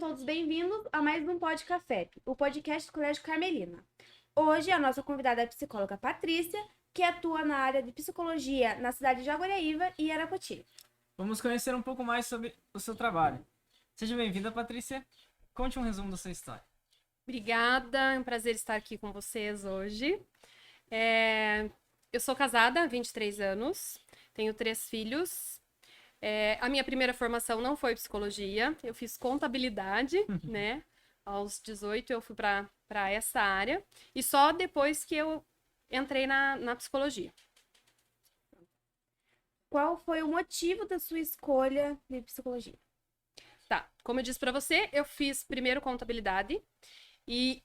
todos bem-vindos a mais um Pod Café, o podcast do Colégio Carmelina. Hoje a nossa convidada é a psicóloga Patrícia, que atua na área de psicologia na cidade de Jaguariúna e Arapoti. Vamos conhecer um pouco mais sobre o seu trabalho. Seja bem-vinda, Patrícia. Conte um resumo da sua história. Obrigada, é um prazer estar aqui com vocês hoje. Eu sou casada há 23 anos, tenho 3 filhos. A minha primeira formação não foi psicologia, eu fiz contabilidade, né? Aos 18 eu fui para essa área e só depois que eu entrei na psicologia. Qual foi o motivo da sua escolha de psicologia? Tá, como eu disse para você, eu fiz primeiro contabilidade e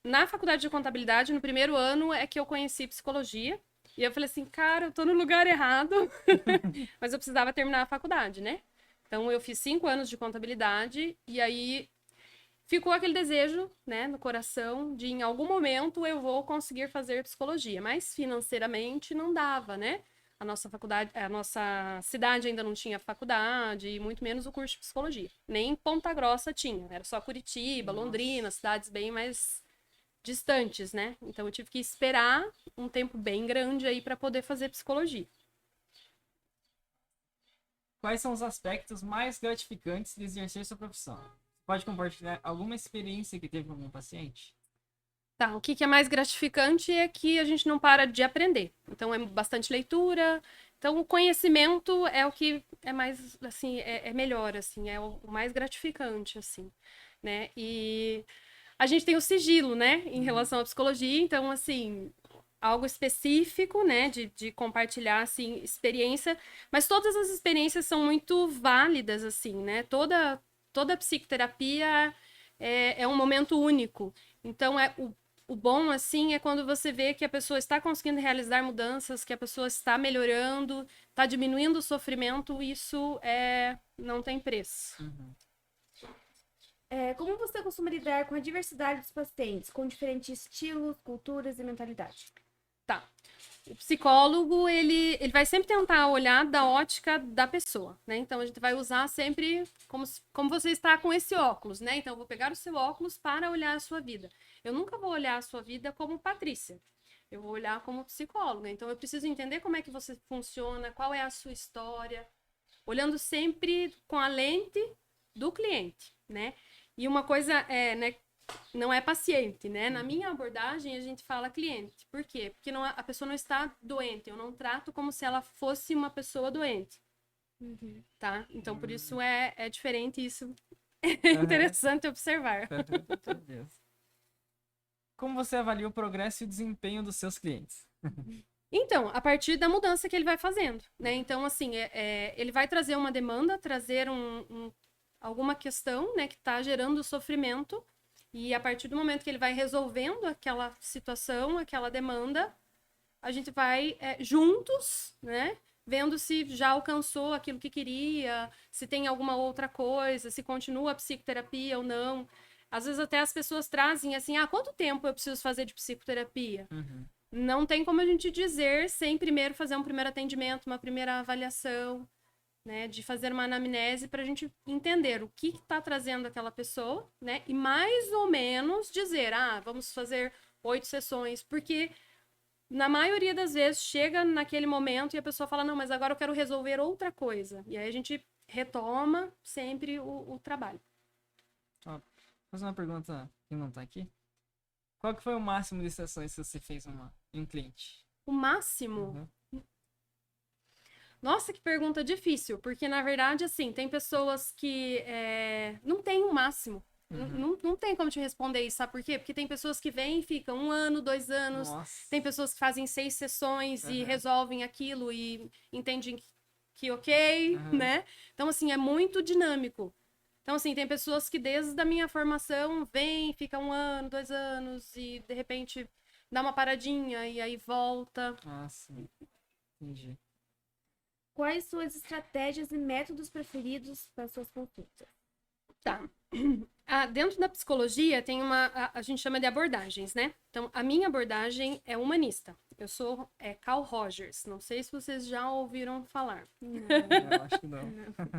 na faculdade de contabilidade, no primeiro ano, é que eu conheci psicologia. E eu falei assim, cara, eu tô no lugar errado, mas eu precisava terminar a faculdade, né? Então, eu fiz 5 anos de contabilidade e aí ficou aquele desejo, né, no coração de em algum momento eu vou conseguir fazer psicologia, mas financeiramente não dava, né? A nossa faculdade, a nossa cidade ainda não tinha faculdade, e muito menos o curso de psicologia. Nem em Ponta Grossa tinha, era só Curitiba, Londrina, cidades bem mais distantes, né? Então eu tive que esperar um tempo bem grande aí para poder fazer psicologia. Quais são os aspectos mais gratificantes de exercer sua profissão? Pode compartilhar alguma experiência que teve com algum paciente? Tá, o que é mais gratificante é que a gente não para de aprender. Então é bastante leitura. Então o conhecimento é o que é mais, assim, é melhor, assim, é o mais gratificante, assim, né? E a gente tem o sigilo, né, em relação à psicologia, então, assim, algo específico, né, de compartilhar, assim, experiência, mas todas as experiências são muito válidas, assim, né, toda psicoterapia é um momento único, então, o bom, assim, é quando você vê que a pessoa está conseguindo realizar mudanças, que a pessoa está melhorando, está diminuindo o sofrimento, isso não tem preço. Como você costuma lidar com a diversidade dos pacientes, com diferentes estilos, culturas e mentalidade? Tá. O psicólogo, ele vai sempre tentar olhar da ótica da pessoa, né? Então, a gente vai usar sempre como você está com esse óculos, né? Então, eu vou pegar o seu óculos para olhar a sua vida. Eu nunca vou olhar a sua vida como Patrícia. Eu vou olhar como psicóloga. Então, eu preciso entender como é que você funciona, qual é a sua história, olhando sempre com a lente do cliente, né? E uma coisa né, não é paciente, né? Na minha abordagem, a gente fala cliente. Por quê? Porque a pessoa não está doente. Eu não trato como se ela fosse uma pessoa doente. Tá? Então, por isso é diferente. Isso é interessante observar. Meu Deus. Como você avalia o progresso e o desempenho dos seus clientes? Então, a partir da mudança que ele vai fazendo, né? Então, assim, ele vai trazer uma demanda, trazer alguma questão, né, que está gerando sofrimento, e a partir do momento que ele vai resolvendo aquela situação, aquela demanda, a gente vai juntos, né, vendo se já alcançou aquilo que queria, se tem alguma outra coisa, se continua a psicoterapia ou não. Às vezes até as pessoas trazem assim, quanto tempo eu preciso fazer de psicoterapia? Não tem como a gente dizer sem primeiro fazer um primeiro atendimento, uma primeira avaliação, né, de fazer uma anamnese para a gente entender o que está trazendo aquela pessoa, né, e mais ou menos dizer, vamos fazer 8 sessões, porque na maioria das vezes chega naquele momento e a pessoa fala, não, mas agora eu quero resolver outra coisa, e aí a gente retoma sempre o trabalho. Vou fazer uma pergunta que não tá aqui. Qual que foi o máximo de sessões que você fez em um cliente? O máximo... Nossa, que pergunta difícil, porque na verdade, assim, tem pessoas que não tem um máximo. Não tem como te responder isso, sabe por quê? Porque tem pessoas que vêm e ficam 1 ano, 2 anos, tem pessoas que fazem 6 sessões e resolvem aquilo e entendem que ok, né? Então, assim, é muito dinâmico. Então, assim, tem pessoas que desde a minha formação vêm, ficam 1 ano, 2 anos e de repente dá uma paradinha e aí volta. Sim. Entendi. Quais suas estratégias e métodos preferidos para suas consultas? Tá. Dentro da psicologia tem a gente chama de abordagens, né? Então, a minha abordagem é humanista. Eu sou Carl Rogers. Não sei se vocês já ouviram falar. Eu acho que não.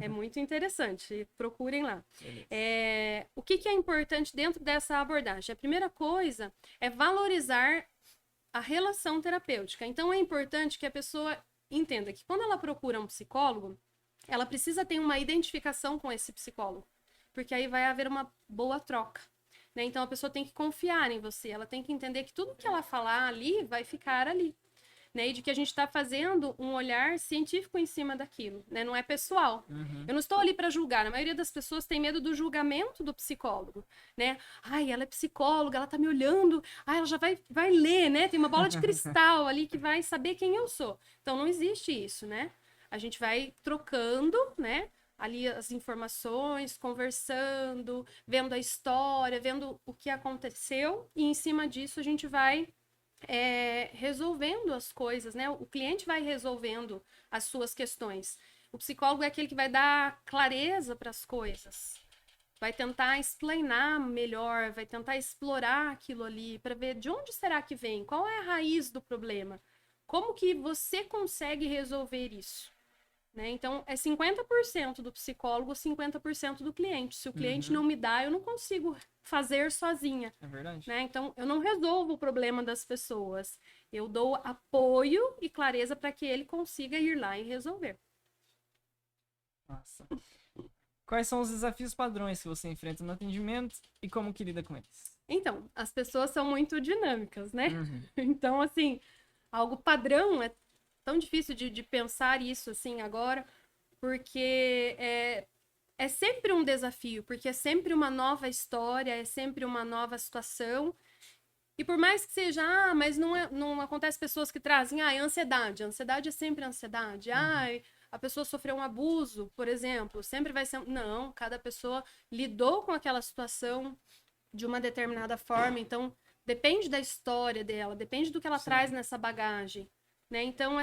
É muito interessante. Procurem lá. Beleza. O que é importante dentro dessa abordagem? A primeira coisa é valorizar a relação terapêutica. Então, é importante que a pessoa entenda que quando ela procura um psicólogo, ela precisa ter uma identificação com esse psicólogo. Porque aí vai haver uma boa troca, né? Então, a pessoa tem que confiar em você, ela tem que entender que tudo que ela falar ali vai ficar ali, né? E de que a gente está fazendo um olhar científico em cima daquilo, né? Não é pessoal. Uhum. Eu não estou ali para julgar. A maioria das pessoas tem medo do julgamento do psicólogo, né? Ai, ela é psicóloga, ela tá me olhando, ela já vai ler, né? Tem uma bola de cristal ali que vai saber quem eu sou. Então, não existe isso, né? A gente vai trocando, né? Ali as informações, conversando, vendo a história, vendo o que aconteceu, e em cima disso a gente vai resolvendo as coisas, né? O cliente vai resolvendo as suas questões. O psicólogo é aquele que vai dar clareza para as coisas, vai tentar explanar melhor, vai tentar explorar aquilo ali para ver de onde será que vem, qual é a raiz do problema, como que você consegue resolver isso. Né? Então, é 50% do psicólogo, 50% do cliente. Se o cliente não me dá, eu não consigo fazer sozinha. É verdade. Né? Então, eu não resolvo o problema das pessoas. Eu dou apoio e clareza para que ele consiga ir lá e resolver. Nossa. Quais são os desafios padrões que você enfrenta no atendimento e como que lida com eles? Então, as pessoas são muito dinâmicas, né? Uhum. Então, assim, algo padrão é tão difícil de pensar isso assim agora, porque é sempre um desafio, porque é sempre uma nova história, é sempre uma nova situação. E por mais que seja, mas não acontece pessoas que trazem, ansiedade. A ansiedade é sempre ansiedade. A pessoa sofreu um abuso, por exemplo, sempre vai ser. Não, cada pessoa lidou com aquela situação de uma determinada forma, então depende da história dela, depende do que ela traz nessa bagagem. Né? Então,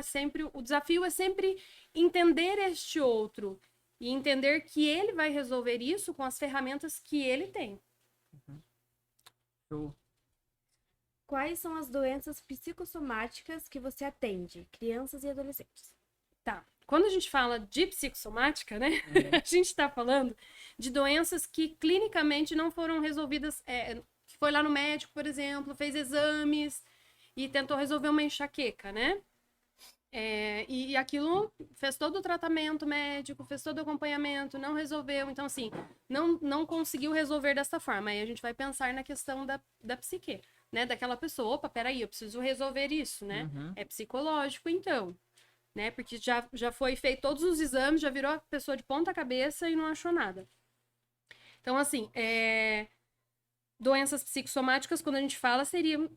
o desafio é sempre entender este outro e entender que ele vai resolver isso com as ferramentas que ele tem. Show. Quais são as doenças psicossomáticas que você atende, crianças e adolescentes? Tá. Quando a gente fala de psicossomática, né? A gente está falando de doenças que clinicamente não foram resolvidas. Que foi lá no médico, por exemplo, fez exames e tentou resolver uma enxaqueca, né? E aquilo fez todo o tratamento médico, fez todo o acompanhamento, não resolveu. Então, assim, não conseguiu resolver dessa forma. Aí a gente vai pensar na questão da psique, né? Daquela pessoa, opa, peraí, eu preciso resolver isso, né? Uhum. É psicológico, então, né? Porque já foi feito todos os exames, já virou a pessoa de ponta cabeça e não achou nada. Então, assim, doenças psicossomáticas, quando a gente fala, seriam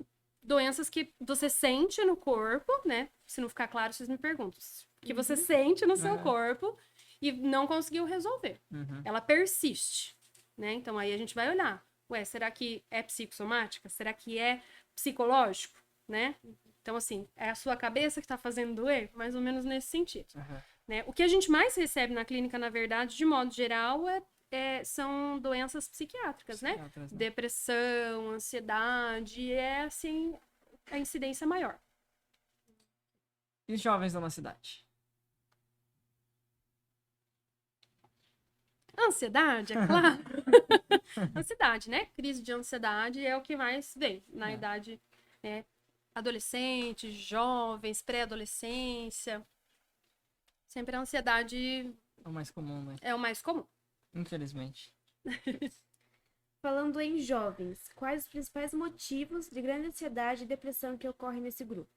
doenças que você sente no corpo, né? Se não ficar claro, vocês me perguntam. Que você sente no seu corpo e não conseguiu resolver. Ela persiste, né? Então, aí a gente vai olhar. Ué, será que é psicossomática? Será que é psicológico, né? Então, assim, é a sua cabeça que tá fazendo doer? Mais ou menos nesse sentido. Né? O que a gente mais recebe na clínica, na verdade, de modo geral, são doenças psiquiátricas, né? Depressão, ansiedade, assim, a incidência maior. E os jovens da nossa cidade? Ansiedade, é claro. Ansiedade, né? Crise de ansiedade é o que mais vem na idade, né? Adolescentes, jovens, pré-adolescência. Sempre a ansiedade É o mais comum, né? é o mais comum. Infelizmente. Falando em jovens, quais os principais motivos de grande ansiedade e depressão que ocorrem nesse grupo?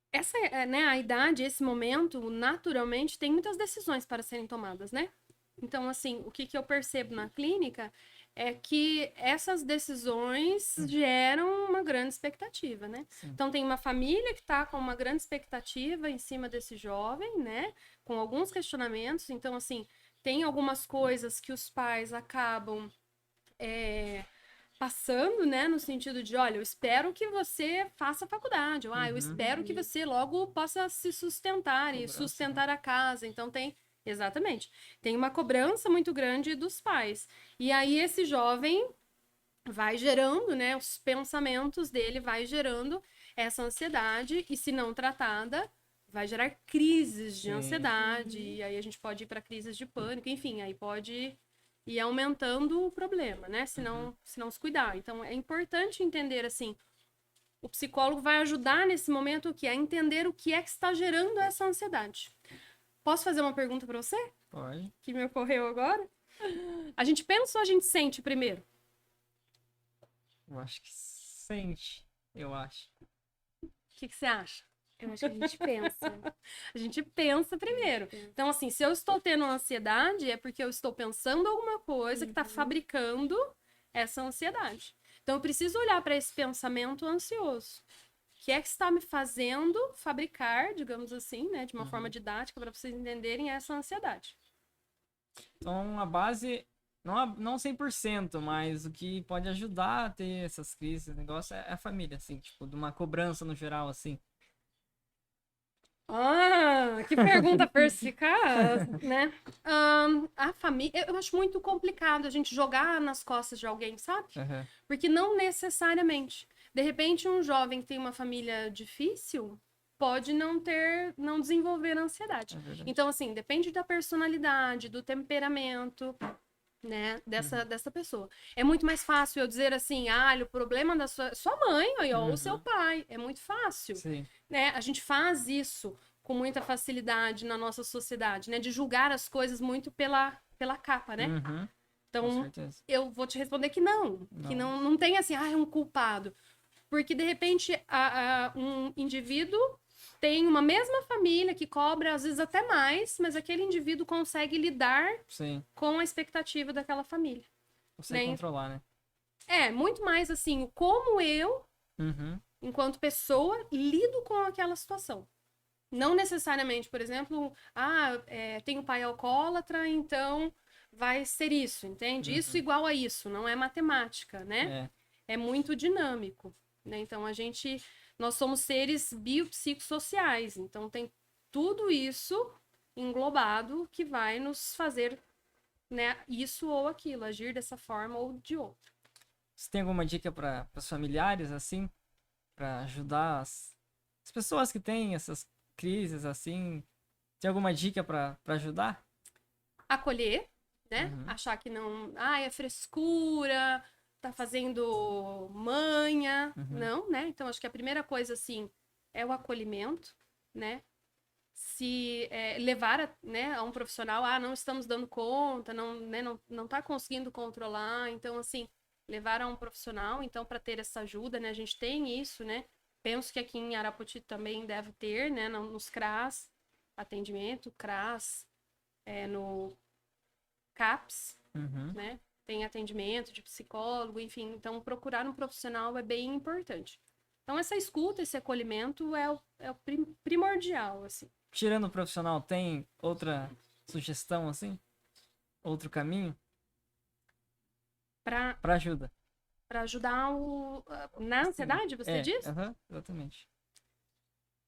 Essa né, a idade, esse momento, naturalmente, tem muitas decisões para serem tomadas, né? Então, assim, o que eu percebo na clínica é que essas decisões geram uma grande expectativa, né? Sim. Então, tem uma família que está com uma grande expectativa em cima desse jovem, né? Com alguns questionamentos. Então, assim, tem algumas coisas que os pais acabam passando, né, no sentido de, olha, eu espero que você faça faculdade, ou eu espero que você logo possa se sustentar e Cobrança, sustentar a casa. Então tem Exatamente. Tem uma cobrança muito grande dos pais. E aí esse jovem vai gerando, né, os pensamentos dele vai gerando essa ansiedade e se não tratada, vai gerar crises de Sim. ansiedade, e aí a gente pode ir para crises de pânico, enfim, aí pode ir aumentando o problema, né, se não se cuidar. Então é importante entender assim, o psicólogo vai ajudar nesse momento o que é entender o que é que está gerando essa ansiedade. Posso fazer uma pergunta para você? Pode. Que me ocorreu agora? A gente pensa ou a gente sente primeiro? Eu acho que sente, eu acho. O que você acha? Eu acho que a gente pensa. A gente pensa primeiro. Então, assim, se eu estou tendo ansiedade, é porque eu estou pensando alguma coisa que está fabricando essa ansiedade. Então, eu preciso olhar para esse pensamento ansioso. O que é que está me fazendo fabricar, digamos assim, né, de uma forma didática, para vocês entenderem essa ansiedade? Então, a base, não 100%, mas o que pode ajudar a ter essas crises, negócio, é a família, assim, tipo, de uma cobrança no geral, assim. Ah, que pergunta perspicaz, né? A família, eu acho muito complicado a gente jogar nas costas de alguém, sabe? Aham. Porque não necessariamente. De repente, um jovem que tem uma família difícil pode não desenvolver ansiedade. É verdade. Então, assim, depende da personalidade, do temperamento, né, dessa pessoa. É muito mais fácil eu dizer assim, o problema da sua mãe ou o seu pai. É muito fácil, Sim. né? A gente faz isso com muita facilidade na nossa sociedade, né? De julgar as coisas muito pela capa, né? Uhum. Com Então, certeza. eu vou te responder que não tem assim, é um culpado. Porque, de repente, um indivíduo tem uma mesma família que cobra, às vezes, até mais, mas aquele indivíduo consegue lidar Sim. com a expectativa daquela família. Consegue Né? controlar, né? É, muito mais assim, o como eu, Uhum. enquanto pessoa, lido com aquela situação. Não necessariamente, por exemplo, tem um pai alcoólatra, então vai ser isso, entende? Isso igual a isso, não é matemática, né? É muito dinâmico, né? Então nós somos seres biopsicossociais, então tem tudo isso englobado que vai nos fazer, né, isso ou aquilo, agir dessa forma ou de outra. Você tem alguma dica para os familiares, assim? Para ajudar as pessoas que têm essas crises, assim? Tem alguma dica para ajudar? Acolher, né? Uhum. Achar que não, é frescura, tá fazendo manha, não, né? Então acho que a primeira coisa assim é o acolhimento, né? Se levar né, a um profissional, não estamos dando conta, não tá conseguindo controlar, então assim, levar a um profissional, então para ter essa ajuda, né? A gente tem isso, né? Penso que aqui em Arapoti também deve ter, né? Nos CRAS, atendimento, CRAS, no CAPS, né? Tem atendimento de psicólogo, enfim. Então, procurar um profissional é bem importante. Então, essa escuta, esse acolhimento é o primordial, assim. Tirando o profissional, tem outra sugestão, assim? Outro caminho? Para ajuda. Para ajudar na ansiedade, você diz? Exatamente.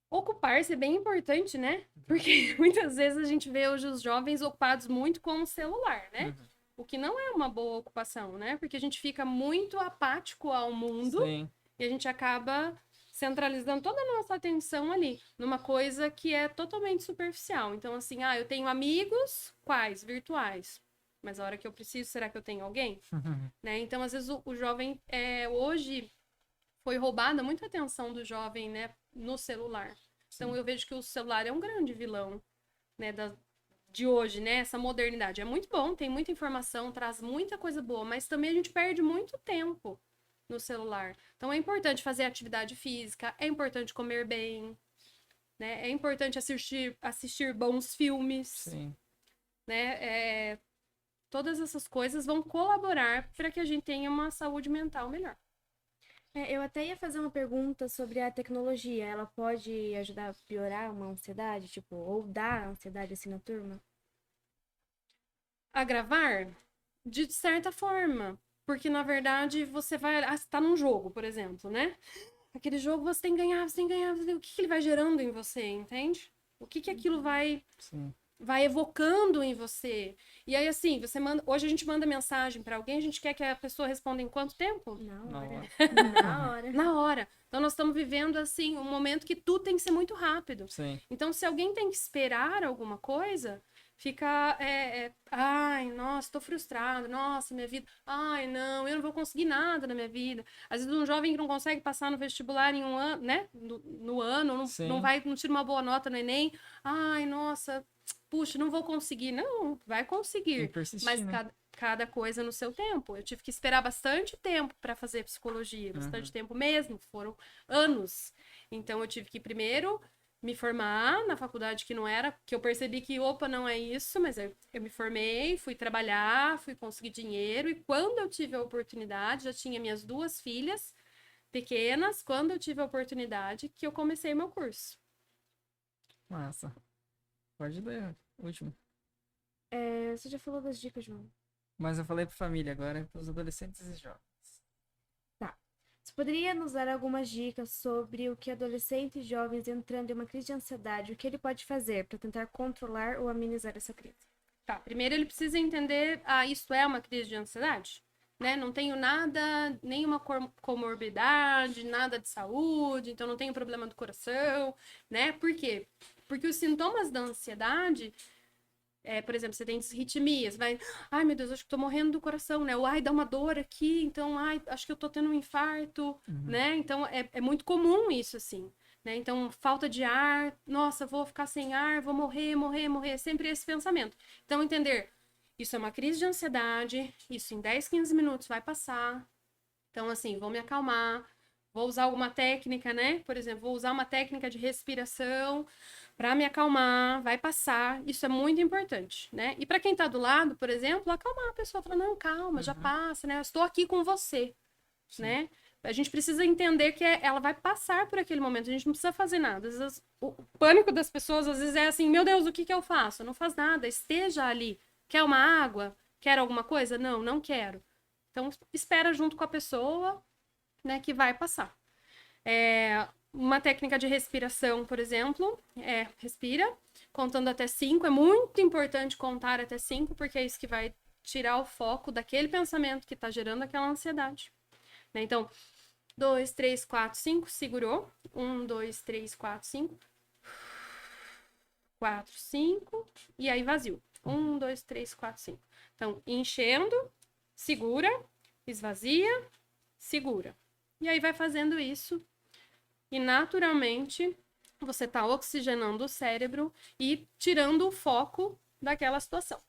Ocupar-se é bem importante, né? Porque muitas vezes a gente vê hoje os jovens ocupados muito com o celular, né? O que não é uma boa ocupação, né? Porque a gente fica muito apático ao mundo. Sim. E a gente acaba centralizando toda a nossa atenção ali, numa coisa que é totalmente superficial. Então, assim, eu tenho amigos, quais? Virtuais. Mas a hora que eu preciso, será que eu tenho alguém? Né? Então, às vezes, o jovem, hoje, foi roubada muita atenção do jovem, né, no celular. Então, eu vejo que o celular é um grande vilão, né, de hoje, né, essa modernidade. É muito bom, tem muita informação, traz muita coisa boa, mas também a gente perde muito tempo no celular. Então, é importante fazer atividade física, é importante comer bem, né, é importante assistir bons filmes. Sim. Né, todas essas coisas vão colaborar para que a gente tenha uma saúde mental melhor. Eu até ia fazer uma pergunta sobre a tecnologia. Ela pode ajudar a piorar uma ansiedade, tipo, ou dar ansiedade assim na turma? Agravar? De certa forma. Porque, na verdade, você vai... você tá num jogo, por exemplo, né? Aquele jogo você tem que ganhar, você tem que ganhar. O que ele vai gerando em você, entende? O que aquilo vai... Sim. vai evocando em você. E aí, assim, hoje a gente manda mensagem pra alguém, a gente quer que a pessoa responda em quanto tempo? Na Na hora. hora. Na hora. Na hora. Então, nós estamos vivendo, assim, um momento que tudo tem que ser muito rápido. Sim. Então, se alguém tem que esperar alguma coisa, fica, ai, nossa, tô frustrado, nossa, minha vida, ai, não, eu não vou conseguir nada na minha vida. Às vezes um jovem que não consegue passar no vestibular em um ano, né, no ano, não Sim. não tira uma boa nota no Enem, ai, nossa, puxa, não vou conseguir. Não, vai Tem que conseguir, persistir, mas né? cada coisa no seu tempo. Eu tive que esperar bastante tempo para fazer psicologia, bastante tempo mesmo, foram anos. Então eu tive que primeiro me formar na faculdade que não era, que eu percebi que, opa, não é isso, mas eu me formei, fui trabalhar, fui conseguir dinheiro, e quando eu tive a oportunidade, já tinha minhas 2 filhas pequenas, quando eu tive a oportunidade, que eu comecei meu curso. Massa. Pode ler, último. Você já falou das dicas, João. Mas eu falei pra família, agora é pros adolescentes e jovens. Você poderia nos dar algumas dicas sobre o que adolescentes e jovens entrando em uma crise de ansiedade, o que ele pode fazer para tentar controlar ou amenizar essa crise? Tá, primeiro ele precisa entender, isto é uma crise de ansiedade, né? Não tenho nada, nenhuma comorbidade, nada de saúde, então não tenho problema do coração, né? Por quê? Porque os sintomas da ansiedade, por exemplo, você tem disritmias, ai meu Deus, acho que tô morrendo do coração, né? Ou ai, dá uma dor aqui, então, ai, acho que eu tô tendo um infarto, né? Então é muito comum isso, assim. Né? Então, falta de ar, nossa, vou ficar sem ar, vou morrer, morrer, morrer, sempre esse pensamento. Então, entender, isso é uma crise de ansiedade, isso em 10, 15 minutos vai passar. Então, assim, vou me acalmar, vou usar alguma técnica, né? Por exemplo, vou usar uma técnica de respiração para me acalmar, vai passar. Isso é muito importante, né? E para quem tá do lado, por exemplo, acalmar a pessoa, falar, não, calma, já passa, né? Eu estou aqui com você, Sim. né? A gente precisa entender que ela vai passar por aquele momento, a gente não precisa fazer nada. Às vezes, o pânico das pessoas, às vezes, é assim, meu Deus, o que eu faço? Não faz nada, esteja ali. Quer uma água? Quer alguma coisa? Não, não quero. Então, espera junto com a pessoa, né, que vai passar. Uma técnica de respiração, por exemplo, respira, contando até 5. É muito importante contar até 5, porque é isso que vai tirar o foco daquele pensamento que está gerando aquela ansiedade. Né? Então, 2, 3, 4, 5, segurou. 1, 2, 3, 4, 5. 4, 5. E aí vazio. 1, 2, 3, 4, 5. Então, enchendo, segura, esvazia, segura. E aí vai fazendo isso. E naturalmente você está oxigenando o cérebro e tirando o foco daquela situação.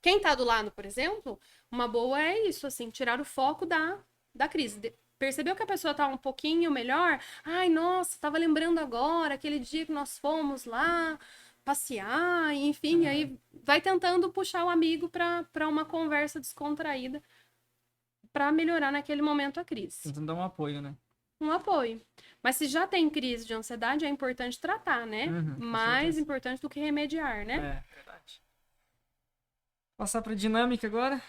Quem está do lado, por exemplo, uma boa é isso, assim, tirar o foco da crise. Percebeu que a pessoa está um pouquinho melhor? Ai, nossa, estava lembrando agora aquele dia que nós fomos lá passear, enfim, aí vai tentando puxar o amigo para uma conversa descontraída para melhorar naquele momento a crise. Tentando dar um apoio, né? Um apoio. Mas se já tem crise de ansiedade, é importante tratar, né? Com Mais certeza. importante do que remediar, né? É, verdade. Passar pra dinâmica agora.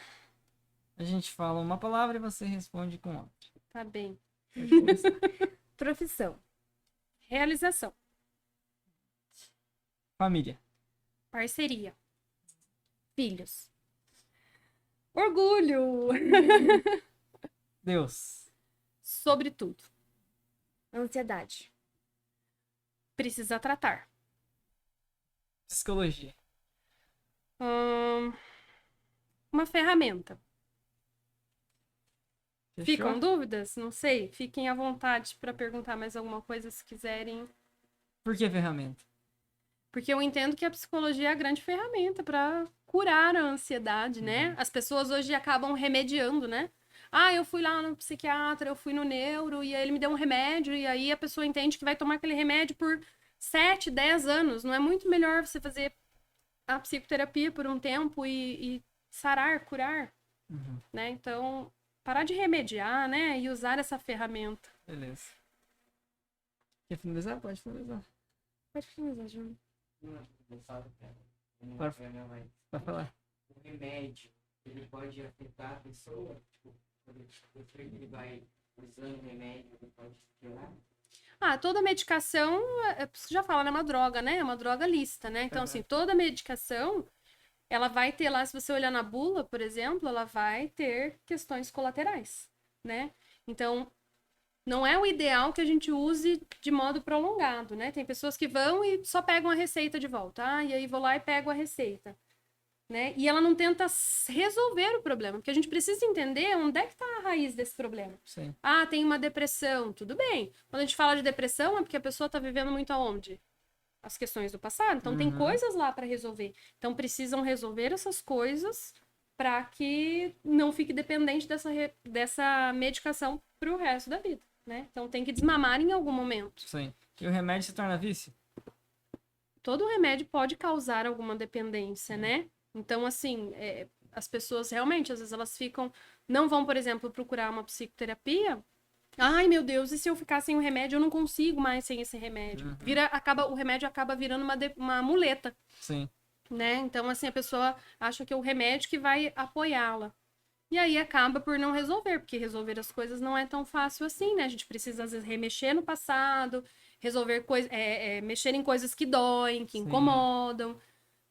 A gente fala uma palavra e você responde com outra. Tá bem. Pode começar. Profissão. Realização. Família. Parceria. Filhos. Orgulho. Deus. Sobretudo. Ansiedade. Precisa tratar. Psicologia. Uma ferramenta. Fechou? Ficam dúvidas? Não sei. Fiquem à vontade para perguntar mais alguma coisa se quiserem. Por que ferramenta? Porque eu entendo que a psicologia é a grande ferramenta para curar a ansiedade, né? As pessoas hoje acabam remediando, né? Eu fui lá no psiquiatra, eu fui no neuro, e aí ele me deu um remédio, e aí a pessoa entende que vai tomar aquele remédio por 7, 10 anos. Não é muito melhor você fazer a psicoterapia por um tempo e sarar, curar, né? Então, parar de remediar, né? E usar essa ferramenta. Beleza. Quer finalizar? Pode finalizar. Pode finalizar, João. Vai falar. O remédio, ele pode afetar a pessoa? Tipo, depois que ele vai usando o remédio, ele pode piorar? Toda medicação, você já fala, né? É uma droga, né? É uma droga lícita, né? Então, assim, toda medicação, ela vai ter lá, se você olhar na bula, por exemplo, ela vai ter questões colaterais, né? Então, não é o ideal que a gente use de modo prolongado, né? Tem pessoas que vão e só pegam a receita de volta. E aí vou lá e pego a receita, né? E ela não tenta resolver o problema, porque a gente precisa entender onde é que está a raiz desse problema. Sim. Tem uma depressão, tudo bem. Quando a gente fala de depressão, é porque a pessoa está vivendo muito aonde? As questões do passado. Então, tem coisas lá para resolver. Então, precisam resolver essas coisas para que não fique dependente dessa medicação para o resto da vida, né? Então, tem que desmamar em algum momento. Sim. E o remédio se torna vício? Todo remédio pode causar alguma dependência, né? Então, assim, as pessoas realmente, às vezes, elas não vão, por exemplo, procurar uma psicoterapia. Ai, meu Deus, e se eu ficar sem o remédio, eu não consigo mais sem esse remédio. O remédio acaba virando uma muleta, Sim. né? Então, assim, a pessoa acha que é o remédio que vai apoiá-la. E aí acaba por não resolver, porque resolver as coisas não é tão fácil assim, né? A gente precisa, às vezes, remexer no passado, resolver coisas, mexer em coisas que doem, que Sim. incomodam,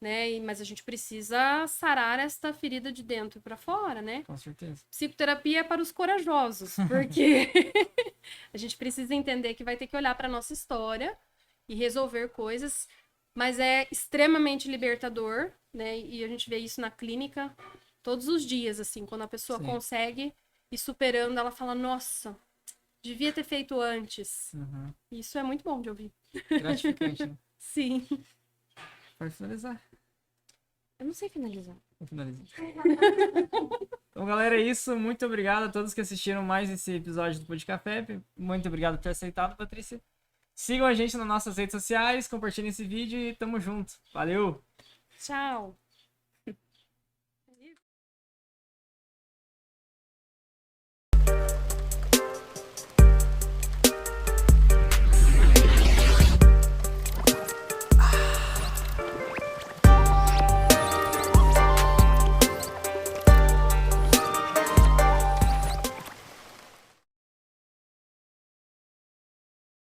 né? Mas a gente precisa sarar esta ferida de dentro para fora, né? Com certeza. Psicoterapia é para os corajosos, porque a gente precisa entender que vai ter que olhar para nossa história e resolver coisas, mas é extremamente libertador, né? E a gente vê isso na clínica todos os dias, assim, quando a pessoa Sim. consegue ir superando, ela fala, nossa, devia ter feito antes. Isso é muito bom de ouvir. Gratificante, né? Sim. Pode finalizar. Eu não sei finalizar. Vou finalizar. Então, galera, é isso. Muito obrigado a todos que assistiram mais esse episódio do Pô de Café. Muito obrigado por ter aceitado, Patrícia. Sigam a gente nas nossas redes sociais, compartilhem esse vídeo e tamo junto. Valeu! Tchau.